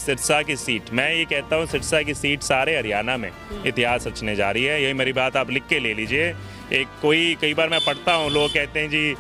सिरसा की सीट, मैं ये कहता हूँ सिरसा की सीट सारे हरियाणा में इतिहास रचने जा रही है। यही मेरी बात आप लिख के ले लीजिए। कई बार मैं पढ़ता हूँ, लोग कहते हैं जी,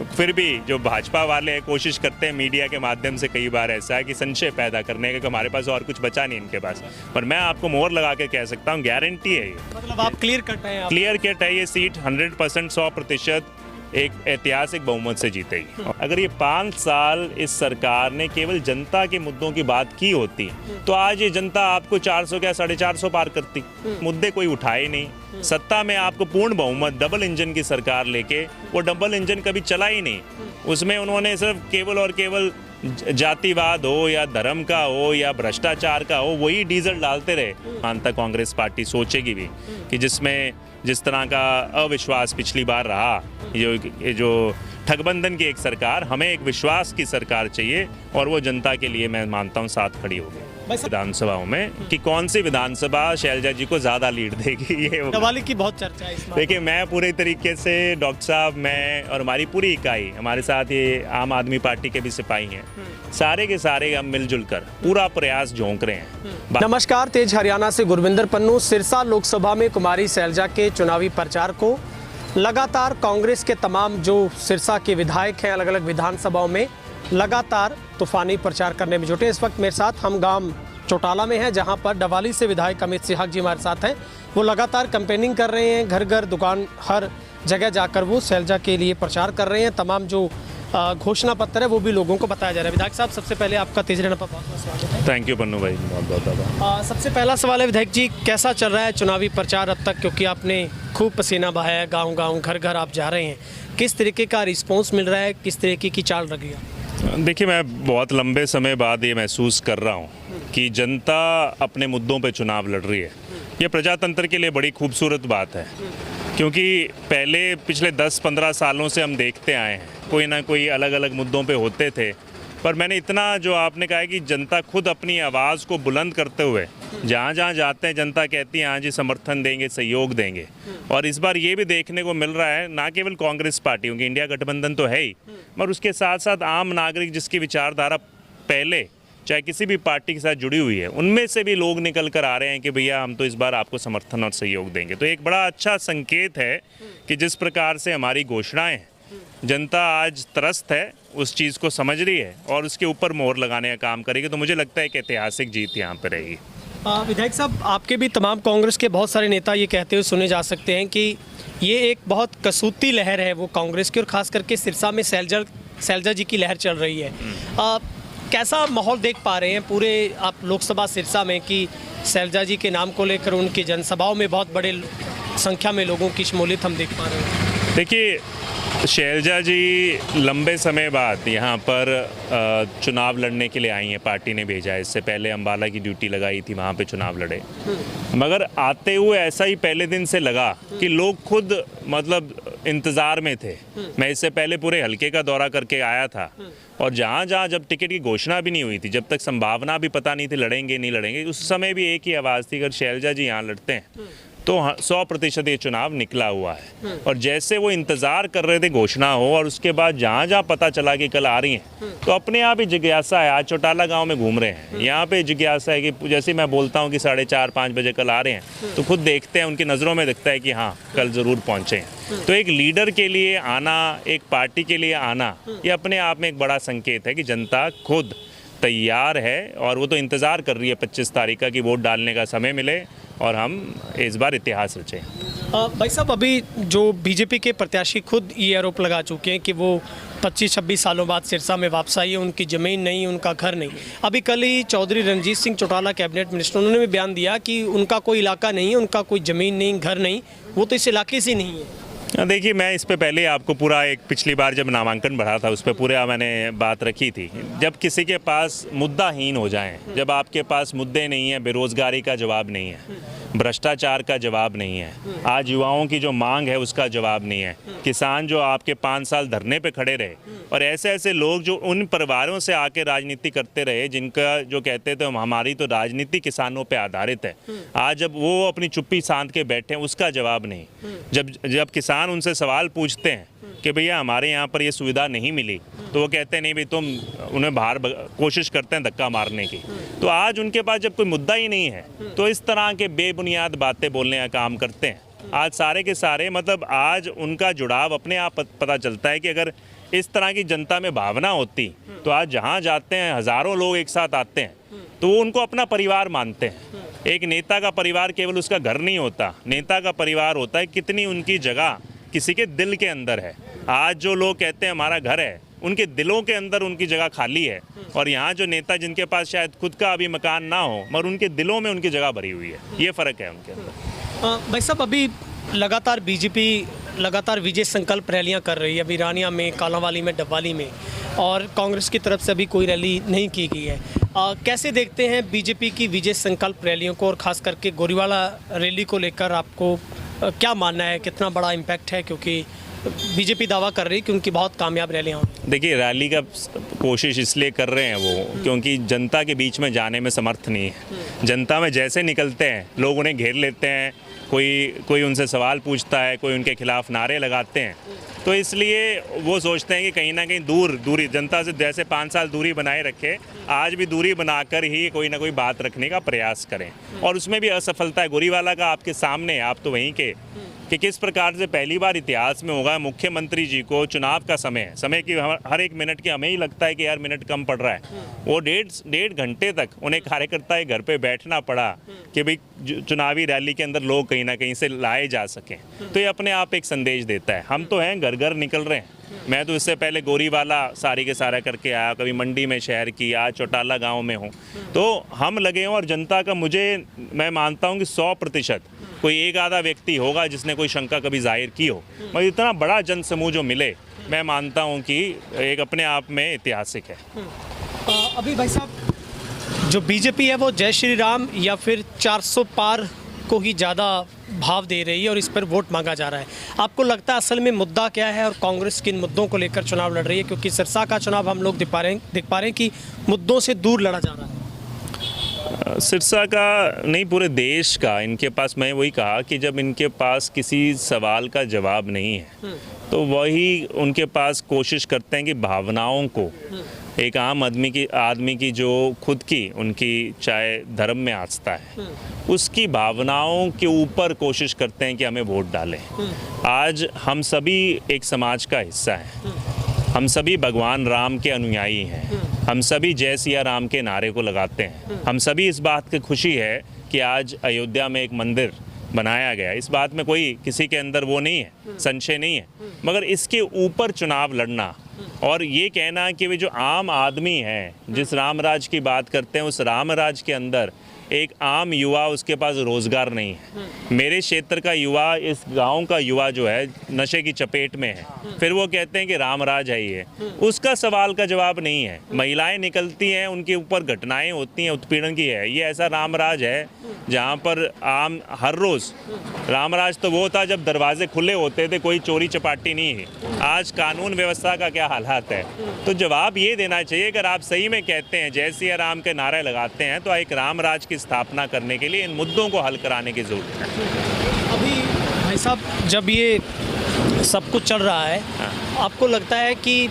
फिर भी जो भाजपा वाले कोशिश करते हैं मीडिया के माध्यम से, कई बार ऐसा है कि संशय पैदा करने का कि हमारे पास और कुछ बचा नहीं इनके पास। पर मैं आपको मोहर लगा के कह सकता हूँ, गारंटी है ये, मतलब आप क्लियर कट है, क्लियर कट है, ये सीट 100% 100% एक ऐतिहासिक बहुमत से जीतेगी। अगर ये 5 साल इस सरकार ने केवल जनता के मुद्दों की बात की होती तो आज ये जनता आपको 400 क्या 450 पार करती। मुद्दे कोई उठाए नहीं। सत्ता में आपको पूर्ण बहुमत, डबल इंजन की सरकार लेके, वो डबल इंजन कभी चला ही नहीं। उसमें उन्होंने सिर्फ केवल और केवल जातिवाद हो या धर्म का हो या भ्रष्टाचार का हो, वही डीजल डालते रहे। अंत कांग्रेस पार्टी सोचेगी भी कि जिस तरह का अविश्वास पिछली बार रहा, ये जो ठगबंधन की एक सरकार, हमें एक विश्वास की सरकार चाहिए और वो जनता के लिए मैं मानता हूँ साथ खड़ी होगी विधानसभाओं में। कि कौन सी विधानसभा शैलजा जी को ज़्यादा लीड देगी, ये दिवाली की बहुत चर्चा है इसमें। देखिए, मैं पूरे तरीके से, डॉक्टर साहब, मैं और हमारी पूरी इकाई, हमारे साथ ये आम आदमी पार्टी के भी सिपाही हैं, सारे के सारे हम मिलजुल कर पूरा प्रयास झोंक रहे हैं। नमस्कार, तेज हरियाणा से गुरविंदर पन्नू। सिरसा लोकसभा में कुमारी शैलजा के चुनावी प्रचार को लगातार कांग्रेस के तमाम जो सिरसा के विधायक हैं अलग अलग विधानसभाओं में लगातार तूफानी प्रचार करने में जुटे। इस वक्त मेरे साथ हम गांव चौटाला में हैं, जहां पर डवाली से विधायक अमित सिहाग जी हमारे साथ हैं। वो लगातार कैंपेनिंग कर रहे हैं, घर घर दुकान हर जगह जाकर वो शैलजा के लिए प्रचार कर रहे हैं। तमाम जो घोषणा पत्र है वो भी लोगों को बताया जा रहा है। विधायक साहब, सबसे पहले आपका तेज हरियाणा पर बहुत बहुत स्वागत है। थैंक यू पन्नू भाई, बहुत बहुत। सबसे पहला सवाल है विधायक जी, कैसा चल रहा है चुनावी प्रचार अब तक, क्योंकि आपने खूब पसीना बहाया है, गाँव गाँव घर घर आप जा रहे हैं, किस तरीके का रिस्पॉन्स मिल रहा है, किस तरीके की चाल रही है? देखिए, मैं बहुत लंबे समय बाद ये महसूस कर रहा हूँ कि जनता अपने मुद्दों पे चुनाव लड़ रही है। ये प्रजातंत्र के लिए बड़ी खूबसूरत बात है, क्योंकि पिछले 10-15 सालों से हम देखते आए हैं कोई ना कोई अलग अलग मुद्दों पे होते थे, पर मैंने इतना जो आपने कहा है कि जनता खुद अपनी आवाज़ को बुलंद करते हुए जहाँ जहाँ जाते हैं जनता कहती है हाँ जी समर्थन देंगे, सहयोग देंगे। और इस बार ये भी देखने को मिल रहा है, ना केवल कांग्रेस पार्टी, क्योंकि इंडिया गठबंधन तो है ही, मगर उसके साथ साथ आम नागरिक जिसकी विचारधारा पहले चाहे किसी भी पार्टी के साथ जुड़ी हुई है, उनमें से भी लोग निकल कर आ रहे हैं कि भैया हम तो इस बार आपको समर्थन और सहयोग देंगे। तो एक बड़ा अच्छा संकेत है कि जिस प्रकार से हमारी घोषणाएं, जनता आज त्रस्त है, उस चीज़ को समझ रही है और उसके ऊपर मोहर लगाने का काम करेगी। तो मुझे लगता है कि ऐतिहासिक जीत यहाँ पर रहेगी। विधायक साहब, आपके भी तमाम कांग्रेस के बहुत सारे नेता ये कहते हुए सुने जा सकते हैं कि ये एक बहुत कसूती लहर है वो कांग्रेस की, और ख़ास करके सिरसा में शैलजा जी की लहर चल रही है। कैसा माहौल देख पा रहे हैं पूरे आप लोकसभा सिरसा में कि शैलजा जी के नाम को लेकर उनकी जनसभाओं में बहुत बड़े संख्या में लोगों की शमूलियत हम देख पा रहे हैं? देखिए, शैलजा जी लंबे समय बाद यहाँ पर चुनाव लड़ने के लिए आई हैं, पार्टी ने भेजा है। इससे पहले अम्बाला की ड्यूटी लगाई थी, वहाँ पे चुनाव लड़े, मगर आते हुए ऐसा ही पहले दिन से लगा कि लोग खुद मतलब इंतज़ार में थे। मैं इससे पहले पूरे हलके का दौरा करके आया था और जहाँ जहाँ जब टिकट की घोषणा भी नहीं हुई थी, जब तक संभावना भी पता नहीं थी लड़ेंगे नहीं लड़ेंगे, उस समय भी एक ही आवाज़ थी, अगर शैलजा जी यहाँ लड़ते हैं तो 100% ये चुनाव निकला हुआ है। और जैसे वो इंतज़ार कर रहे थे घोषणा हो, और उसके बाद जहाँ जहाँ पता चला कि कल आ रही हैं, तो अपने आप ही जिज्ञासा है। आज चौटाला गांव में घूम रहे हैं, यहाँ पे जिज्ञासा है कि जैसे मैं बोलता हूँ कि 4:30-5 बजे कल आ रहे हैं, तो खुद देखते हैं, उनकी नज़रों में दिखता है कि हाँ कल ज़रूर पहुँचे हैं। तो एक लीडर के लिए आना, एक पार्टी के लिए आना, ये अपने आप में एक बड़ा संकेत है कि जनता खुद तैयार है और वो तो इंतज़ार कर रही है 25 तारीख का कि वोट डालने का समय मिले और हम इस बार इतिहास रचें। भाई साहब, अभी जो बीजेपी के प्रत्याशी खुद ये आरोप लगा चुके हैं कि वो 25-26 सालों बाद सिरसा में वापस आई है, उनकी ज़मीन नहीं, उनका घर नहीं। अभी कल ही चौधरी रणजीत सिंह चौटाला कैबिनेट मिनिस्टर, उन्होंने भी बयान दिया कि उनका कोई इलाका नहीं है, उनका कोई ज़मीन नहीं, घर नहीं, वो तो इस इलाके से नहीं है। देखिए, मैं इस पे पहले आपको पूरा एक पिछली बार जब नामांकन बढ़ा था उस पर पूरा मैंने बात रखी थी। जब किसी के पास मुद्दाहीन हो जाएं, जब आपके पास मुद्दे नहीं है, बेरोज़गारी का जवाब नहीं है, भ्रष्टाचार का जवाब नहीं है, आज युवाओं की जो मांग है उसका जवाब नहीं है, किसान जो आपके 5 साल धरने पे खड़े रहे, और ऐसे ऐसे लोग जो उन परिवारों से आके राजनीति करते रहे जिनका जो कहते थे हमारी तो राजनीति किसानों पे आधारित है, आज जब वो अपनी चुप्पी साध के बैठे हैं उसका जवाब नहीं। जब किसान उनसे सवाल पूछते हैं कि भैया हमारे यहाँ पर ये सुविधा नहीं मिली, तो वो कहते हैं नहीं भाई तुम उन्हें बाहर कोशिश करते हैं धक्का मारने की। तो आज उनके पास जब कोई मुद्दा ही नहीं है तो इस तरह के बेबुनियाद बातें बोलने का काम करते हैं। आज सारे के सारे मतलब आज उनका जुड़ाव अपने आप पता चलता है कि अगर इस तरह की जनता में भावना होती तो आज जहाँ जाते हैं हज़ारों लोग एक साथ आते हैं तो वो उनको अपना परिवार मानते हैं। एक नेता का परिवार केवल उसका घर नहीं होता, नेता का परिवार होता है कितनी उनकी जगह किसी के दिल के अंदर है। आज जो लोग कहते हैं हमारा घर है, उनके दिलों के अंदर उनकी जगह खाली है। और यहाँ जो नेता जिनके पास शायद खुद का अभी मकान ना हो मगर उनके दिलों में उनकी जगह भरी हुई है, ये फ़र्क है उनके अंदर। भाई साहब, अभी लगातार बीजेपी लगातार विजय संकल्प रैलियां कर रही है। अभी रानिया में, कालांवाली में, डब्बाली में, और कांग्रेस की तरफ से अभी कोई रैली नहीं की गई है। कैसे देखते हैं बीजेपी की विजय संकल्प रैलियों को, और ख़ास करके गोरीवाला रैली को लेकर आपको क्या मानना है, कितना बड़ा इम्पैक्ट है? क्योंकि बीजेपी दावा कर रही है कि उनकी बहुत कामयाब रैलियाँ हों। देखिए, रैली का कोशिश इसलिए कर रहे हैं वो क्योंकि जनता के बीच में जाने में समर्थ नहीं है। जनता में जैसे निकलते हैं लोग उन्हें घेर लेते हैं, कोई उनसे सवाल पूछता है, कोई उनके खिलाफ नारे लगाते हैं। तो इसलिए वो सोचते हैं कि कहीं ना कहीं दूरी जनता से जैसे 5 साल दूरी बनाए रखे, आज भी दूरी बनाकर ही कोई ना कोई बात रखने का प्रयास करें। और उसमें भी असफलता है। गोरीवाला का आपके सामने, आप तो वहीं के, कि किस प्रकार से पहली बार इतिहास में होगा मुख्यमंत्री जी को चुनाव का समय की हर एक मिनट की हमें ही लगता है कि यार मिनट कम पड़ रहा है, वो डेढ़ घंटे तक उन्हें कार्यकर्ता के घर पे बैठना पड़ा कि भाई चुनावी रैली के अंदर लोग कहीं ना कहीं से लाए जा सकें। तो ये अपने आप एक संदेश देता है। हम तो हैं घर घर निकल रहे हैं। मैं तो इससे पहले गोरीवाला सारी के सारा करके आया, कभी मंडी में शहर की, आज चौटाला गांव में हूँ। तो हम लगे हों और जनता का मैं मानता हूँ कि 100% कोई एक आधा व्यक्ति होगा जिसने कोई शंका कभी जाहिर की हो, मगर इतना बड़ा जन समूह जो मिले, मैं मानता हूँ कि एक अपने आप में ऐतिहासिक है। अभी भाई साहब, जो बीजेपी है वो जय श्री राम या फिर 400 पार को ही ज़्यादा भाव दे रही है और इस पर वोट मांगा जा रहा है। आपको लगता है असल में मुद्दा क्या है और कांग्रेस किन मुद्दों को लेकर चुनाव लड़ रही है? क्योंकि सिरसा का चुनाव हम लोग देख पा रहे हैं कि मुद्दों से दूर लड़ा जा रहा है। सिरसा का नहीं, पूरे देश का इनके पास, मैं वही कहा कि जब इनके पास किसी सवाल का जवाब नहीं है तो वही उनके पास कोशिश करते हैं कि भावनाओं को, एक आम आदमी की जो खुद की उनकी चाहे धर्म में आस्था है, उसकी भावनाओं के ऊपर कोशिश करते हैं कि हमें वोट डालें। आज हम सभी एक समाज का हिस्सा हैं, हम सभी भगवान राम के अनुयायी हैं, हम सभी जय सिया राम के नारे को लगाते हैं। हम सभी इस बात की खुशी है कि आज अयोध्या में एक मंदिर बनाया गया। इस बात में कोई किसी के अंदर वो नहीं है, संशय नहीं है। मगर इसके ऊपर चुनाव लड़ना और ये कहना कि वे जो आम आदमी है, जिस रामराज की बात करते हैं, उस रामराज के अंदर एक आम युवा, उसके पास रोज़गार नहीं है। मेरे क्षेत्र का युवा, इस गांव का युवा जो है नशे की चपेट में है, फिर वो कहते हैं कि रामराज है ये, उसका सवाल का जवाब नहीं है। महिलाएं निकलती हैं, उनके ऊपर घटनाएं होती हैं उत्पीड़न की, है ये ऐसा रामराज है जहां पर आम हर रोज़, रामराज तो वो था जब दरवाजे खुले होते थे, कोई चोरी चपाटी नहीं है। आज कानून व्यवस्था का क्या हालात है? तो जवाब ये देना चाहिए, अगर आप सही में कहते हैं जय सिया राम के नारे लगाते हैं तो एक रामराज की स्थापना करने के लिए इन मुद्दों को हल कराने की जरूरत है। अभी भाई साहब, जब ये सब कुछ चल रहा है, आपको लगता है कि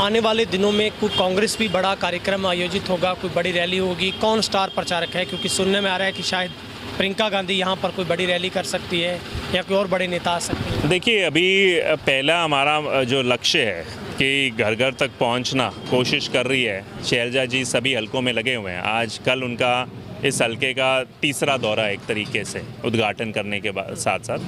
आने वाले दिनों में कोई कांग्रेस भी बड़ा कार्यक्रम आयोजित होगा, कोई बड़ी रैली होगी? कौन स्टार प्रचारक है? क्योंकि सुनने में आ रहा है कि शायद प्रियंका गांधी यहाँ पर कोई बड़ी रैली कर सकती है या कोई और बड़े नेता आ सकते हैं। देखिए, अभी पहला हमारा जो लक्ष्य है कि घर घर तक पहुंचना कोशिश कर रही है। शैलजा जी सभी हलकों में लगे हुए हैं। आज कल उनका इस हलके का तीसरा दौरा एक तरीके से उद्घाटन करने के बाद साथ साथ,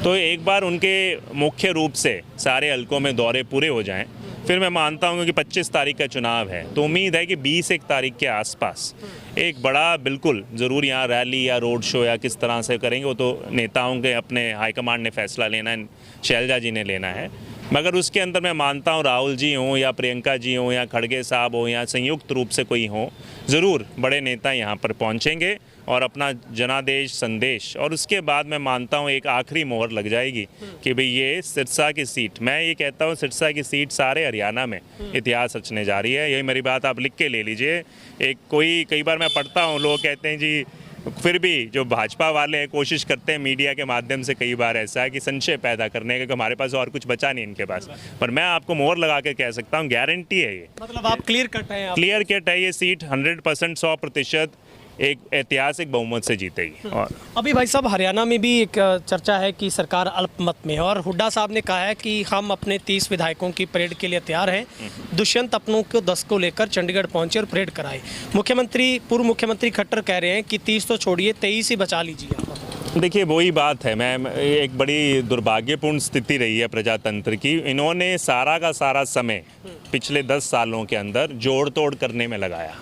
तो एक बार उनके मुख्य रूप से सारे हलकों में दौरे पूरे हो जाएं, फिर मैं मानता हूँ कि 25 तारीख का चुनाव है, तो उम्मीद है कि 20-1 तारीख के आसपास एक बड़ा, बिल्कुल ज़रूर यहाँ रैली या रोड शो या किस तरह से करेंगे वो तो नेताओं के अपने हाईकमांड ने फैसला लेना है, शैलजा जी ने लेना है। मगर उसके अंदर मैं मानता हूँ राहुल जी हों या प्रियंका जी हों या खड़गे साहब हों या संयुक्त रूप से कोई हो, ज़रूर बड़े नेता यहाँ पर पहुँचेंगे और अपना जनादेश संदेश, और उसके बाद मैं मानता हूँ एक आखिरी मोहर लग जाएगी कि भाई ये सिरसा की सीट, मैं ये कहता हूँ सिरसा की सीट सारे हरियाणा में इतिहास रचने जा रही है। यही मेरी बात आप लिख के ले लीजिए। एक कोई कई बार मैं पढ़ता हूँ, लोग कहते हैं जी फिर भी जो भाजपा वाले हैं कोशिश करते हैं मीडिया के माध्यम से, कई बार ऐसा है कि संशय पैदा करने का कि हमारे पास और कुछ बचा नहीं इनके पास। पर मैं आपको मोहर लगा के कह सकता हूँ, गारंटी है ये, मतलब आप क्लियर कट हैं? क्लियर कट है, ये सीट 100% 100% एक ऐतिहासिक बहुमत से जीतेगी। और अभी भाई साहब हरियाणा में भी एक चर्चा है कि सरकार अल्पमत में है और हुड्डा साहब ने कहा है कि हम अपने 30 विधायकों की परेड के लिए तैयार हैं। दुष्यंत अपनों को 10 को लेकर चंडीगढ़ पहुंचे और परेड कराए। पूर्व मुख्यमंत्री खट्टर कह रहे हैं कि 30 तो छोड़िए, 23 ही बचा लीजिए आप। देखिए वही बात है, मैं एक बड़ी दुर्भाग्यपूर्ण स्थिति रही है प्रजातंत्र की। इन्होंने सारा का सारा समय पिछले 10 सालों के अंदर जोड़ तोड़ करने में लगाया।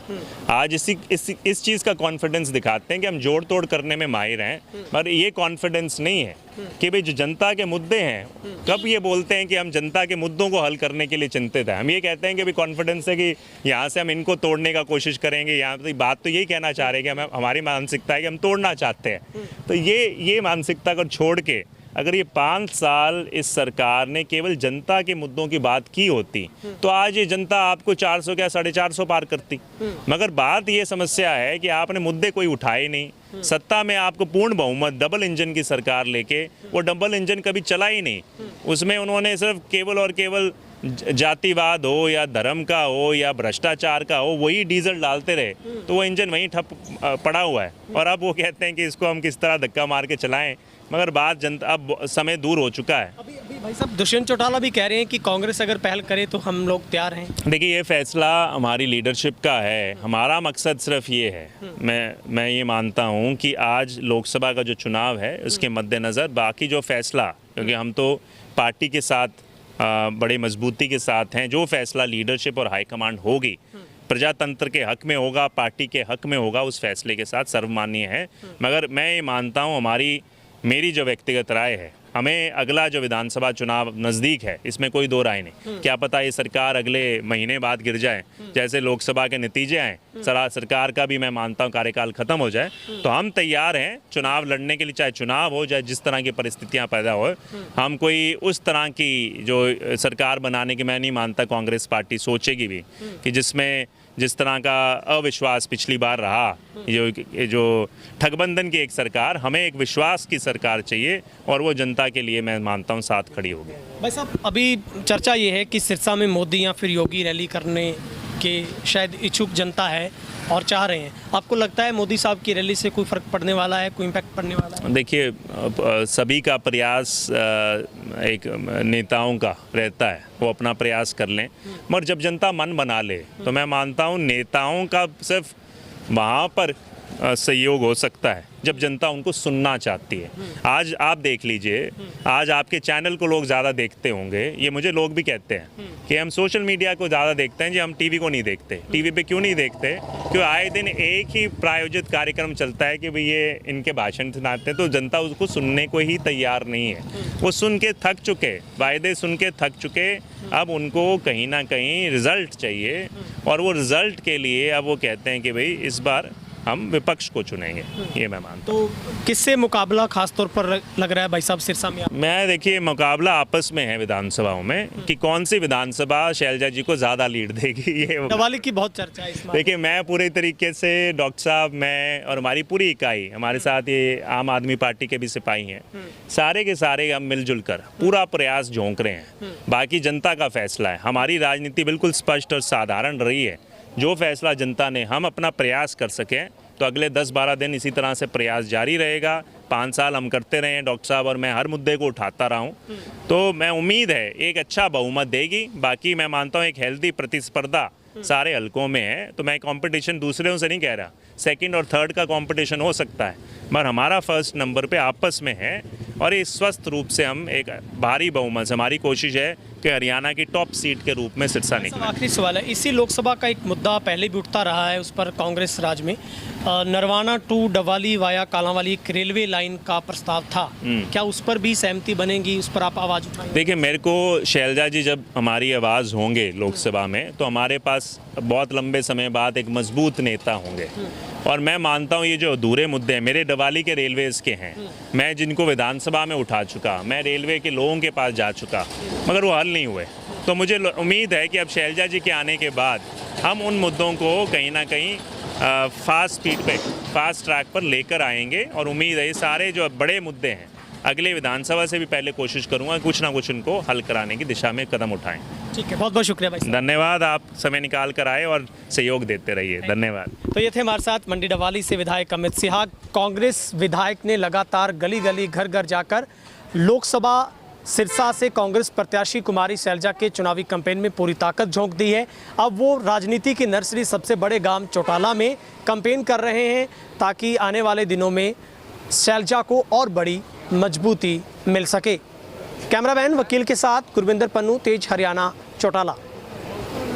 आज इस चीज़ का कॉन्फिडेंस दिखाते हैं कि हम जोड़ तोड़ करने में माहिर हैं, पर ये कॉन्फिडेंस नहीं है कि भाई जो जनता के मुद्दे हैं, कब ये बोलते हैं कि हम जनता के मुद्दों को हल करने के लिए चिंतित हैं। हम ये कहते हैं कि भाई कॉन्फिडेंस है कि यहाँ से हम इनको तोड़ने का कोशिश करेंगे। यहाँ पे बात तो यही कहना चाह रहे हैं कि हमारी मानसिकता है कि हम तोड़ना चाहते हैं। तो ये मानसिकता को छोड़ के अगर ये 5 साल इस सरकार ने केवल जनता के मुद्दों की बात की होती तो आज ये जनता आपको 400 क्या 450 पार करती। मगर बात ये समस्या है कि आपने मुद्दे कोई उठाए नहीं। सत्ता में आपको पूर्ण बहुमत, डबल इंजन की सरकार लेके वो डबल इंजन कभी चला ही नहीं। उसमें उन्होंने सिर्फ केवल और केवल जातिवाद हो या धर्म का हो या भ्रष्टाचार का हो, वही डीजल डालते रहे, तो वो इंजन वहीं ठप पड़ा हुआ है। और अब वो कहते हैं कि इसको हम किस तरह धक्का मार के चलाएं, मगर बात जनता, अब समय दूर हो चुका है। अभी भाई साहब दुष्यंत चौटाला भी कह रहे हैं कि कांग्रेस अगर पहल करे तो हम लोग तैयार हैं। देखिए ये फैसला हमारी लीडरशिप का है। हमारा मकसद सिर्फ ये है, मैं ये मानता हूँ कि आज लोकसभा का जो चुनाव है उसके मद्देनज़र बाकी जो फैसला, क्योंकि हम तो पार्टी के साथ बड़े मजबूती के साथ हैं, जो फैसला लीडरशिप और हाईकमांड होगी प्रजातंत्र के हक में होगा, पार्टी के हक में होगा, उस फैसले के साथ सर्वमान्य है। मगर मैं ये मानता हूँ, मेरी जो व्यक्तिगत राय है, हमें अगला जो विधानसभा चुनाव नज़दीक है इसमें कोई दो राय नहीं। क्या पता ये सरकार अगले महीने बाद गिर जाए, जैसे लोकसभा के नतीजे आए, सरकार का भी मैं मानता हूँ कार्यकाल खत्म हो जाए, तो हम तैयार हैं चुनाव लड़ने के लिए, चाहे चुनाव हो चाहे जिस तरह की परिस्थितियाँ पैदा हो। हम कोई उस तरह की जो सरकार बनाने की मैं नहीं मानता कांग्रेस पार्टी सोचेगी भी, कि जिस तरह का अविश्वास पिछली बार रहा, जो ठगबंधन की एक सरकार, हमें एक विश्वास की सरकार चाहिए और वो जनता के लिए मैं मानता हूँ साथ खड़ी होगी। भाई साहब अभी चर्चा ये है कि सिरसा में मोदी या फिर योगी रैली करने के शायद इच्छुक जनता है और चाह रहे हैं। आपको लगता है मोदी साहब की रैली से कोई फ़र्क पड़ने वाला है, कोई इम्पैक्ट पड़ने वाला है? देखिए सभी का प्रयास एक नेताओं का रहता है, वो अपना प्रयास कर लें, मगर जब जनता मन बना ले तो मैं मानता हूँ नेताओं का सिर्फ वहाँ पर सहयोग हो सकता है जब जनता उनको सुनना चाहती है। आज आप देख लीजिए, आज आपके चैनल को लोग ज़्यादा देखते होंगे, ये मुझे लोग भी कहते हैं कि हम सोशल मीडिया को ज़्यादा देखते हैं जी, हम टीवी को नहीं देखते। टीवी पे क्यों नहीं देखते? क्योंकि आए दिन एक ही प्रायोजित कार्यक्रम चलता है कि भाई ये इनके भाषण सुनाते हैं, तो जनता उसको सुनने को ही तैयार नहीं है। वो सुन के थक चुके, वायदे सुन के थक चुके, अब उनको कहीं ना कहीं रिजल्ट चाहिए, और वो रिजल्ट के लिए अब वो कहते हैं कि भाई इस बार हम विपक्ष को चुनेंगे। ये मैं मानता हूँ। तो किससे मुकाबला खास तौर पर लग रहा है भाई साहब सिरसा में? मैं देखिए मुकाबला आपस में है विधानसभाओं में कि कौन सी विधानसभा शैलजा जी को ज़्यादा लीड देगी। ये दिवाली की बहुत चर्चा है इसमें। देखिए मैं पूरे तरीके से, डॉक्टर साहब, मैं और हमारी पूरी इकाई, हमारे साथ ये आम आदमी पार्टी के भी सिपाही हैं, सारे के सारे हम मिलजुल कर पूरा प्रयास झोंक रहे हैं। बाकी जनता का फैसला है। हमारी राजनीति बिल्कुल स्पष्ट और साधारण रही है। जो फैसला जनता ने, हम अपना प्रयास कर सकें, तो अगले 10-12 दिन इसी तरह से प्रयास जारी रहेगा। 5 साल हम करते रहे हैं डॉक्टर साहब, और मैं हर मुद्दे को उठाता रहा हूँ, तो मैं उम्मीद है एक अच्छा बहुमत देगी। बाकी मैं मानता हूँ एक हेल्दी प्रतिस्पर्धा सारे हलकों में है, तो मैं कंपटीशन दूसरों से नहीं कह रहा, सेकंड और थर्ड का कंपटीशन हो सकता है, मगर हमारा फर्स्ट नंबर पे आपस में है, और ये स्वस्थ रूप से हम एक भारी बहुमत से, हमारी कोशिश है कि हरियाणा की टॉप सीट के रूप में सिरसा निकले। आखिरी सवाल है, इसी लोकसभा का एक मुद्दा पहले भी उठता रहा है, उस पर कांग्रेस राज में नरवाना टू डवाली वाया कालांवाली एक रेलवे लाइन का प्रस्ताव था, क्या उस पर भी सहमति बनेगी? उस पर आप आवाज़ उठाएंगे? देखिए मेरे को शैलजा जी जब हमारी आवाज़ होंगे लोकसभा में, तो हमारे पास बहुत लंबे समय बाद एक मजबूत नेता होंगे, और मैं मानता हूँ ये जो अधूरे मुद्दे हैं, मेरे डवाली के रेलवेज़ के हैं, मैं जिनको विधानसभा में उठा चुका, मैं रेलवे के लोगों के पास जा चुका, मगर वो हल नहीं हुए। तो मुझे उम्मीद है कि अब शैलजा जी के आने के बाद हम उन मुद्दों को कहीं ना कहीं फास्ट स्पीड पे, फास्ट ट्रैक पर लेकर आएंगे और उम्मीद है ये सारे जो बड़े मुद्दे हैं अगले विधानसभा से भी पहले कोशिश करूंगा कुछ ना कुछ उनको हल कराने की दिशा में कदम उठाएं। ठीक है, बहुत बहुत शुक्रिया भाई साहब। धन्यवाद, आप समय निकाल कर आए और सहयोग देते रहिए। धन्यवाद। तो ये थे हमारे साथ मंडी डवाली से विधायक अमित सिन्हा। कांग्रेस विधायक ने लगातार गली गली घर घर जाकर लोकसभा सिरसा से कांग्रेस प्रत्याशी कुमारी सैलजा के चुनावी कैंपेन में पूरी ताकत झोंक दी है। अब वो राजनीति की नर्सरी सबसे बड़े गांव चौटाला में कैंपेन कर रहे हैं ताकि आने वाले दिनों में सैलजा को और बड़ी मजबूती मिल सके। कैमरामैन वकील के साथ गुरविंदर पन्नू, तेज हरियाणा, चौटाला।